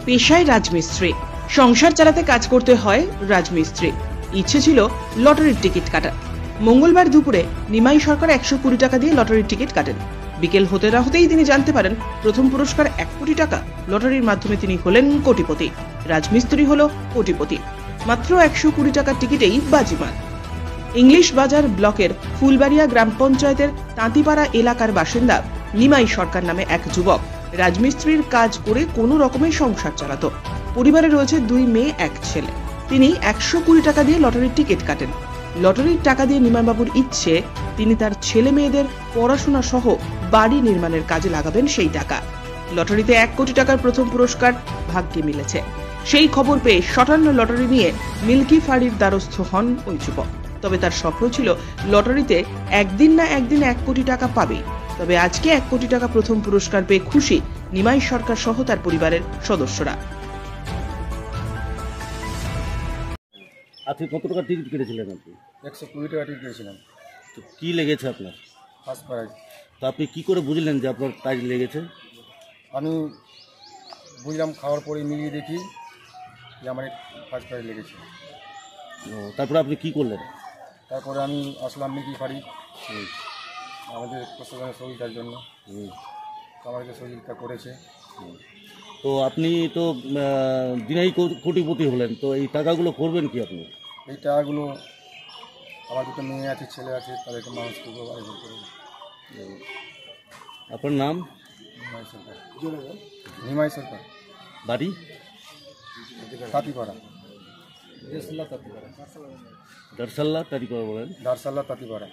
পেশায় রাজমিস্ত্রি, সংসার চালাতে কাজ করতে হয় রাজমিস্ত্রি। ইচ্ছে ছিল লটারির টিকিট কাটার। মঙ্গলবার দুপুরে নিমাই সরকার 120 টাকা দিয়ে লটারির টিকিট কাটেন। বিকেল হতে না হতেই তিনি জানতে পারেন প্রথম পুরস্কার 1 কোটি টাকা। লটারির মাধ্যমে তিনি হলেন কোটিপতি। রাজমিস্ত্রি হলো কোটিপতি। মাত্র 120 টাকার টিকিটেই বাজিমাত। ইংলিশ বাজার ব্লকের ফুলবাড়িয়া গ্রাম পঞ্চায়েতের তাঁতিপাড়া এলাকার বাসিন্দা নিমাই সরকার নামে এক যুবক রাজমিস্ত্রির কাজ করে কোনো রকমের সংসার চালাতো। পরিবারে রয়েছে 2 মেয়ে 1 ছেলে। তিনি 120 টাকা দিয়ে লটারির টিকিট কাটেন। লটারির টাকা দিয়ে নিমাইবাবুর ইচ্ছে তিনি তার ছেলে মেয়েদের পড়াশোনা সহ বাড়ি নির্মাণের কাজে লাগাবেন সেই টাকা। লটারিতে 1 কোটি টাকার প্রথম পুরস্কার ভাগ্যে মিলেছে। সেই খবর পেয়ে 57 লটারি নিয়ে মিল্কি ফাড়ির দ্বারস্থ হন ওই যুবক। তবে তার স্বপ্ন ছিল লটারিতে একদিন না একদিন 1 কোটি টাকা পাবেই। তবে আজকে 1 কোটি টাকা প্রথম পুরস্কার পেয়ে খুশি নিমাই সরকার সহ তার পরিবারের সদস্যরা। আপনি কত টাকা টিকিট কেটেছিলেন? আপনি 120 টাকা টিকিট কেটেছিলাম। তো কী লেগেছে আপনার? First prize. তো আপনি কী করে বুঝলেন যে আপনার প্রাইজ লেগেছে? আমি বুঝলাম, খাওয়ার পরে মিলিয়ে দেখি যে আমার ফার্স্ট প্রাইজ লেগেছে। তারপরে আপনি কি করলেন? তারপরে আমি আসলাম মিল্কি ফাড়ি আমাদের প্রশাসনের সহযোগিতার জন্য। আমাদের সহযোগিতা করেছে। তো আপনি তো দিনেই কোটিপতি হলেন, তো এই টাকাগুলো করবেন কি আপনি? এই টাকাগুলো আমার 2 মেয়ে আছে, ছেলে আছে, তাদেরকে মানুষ করবো, আয়োজন করবো। আপনার নাম? নিমাই সরকার। বাড়ি? তাঁতিপাড়া। দারসাল্লা তারিখ বলেন। দারসাল্লা তাঁতিপাড়া।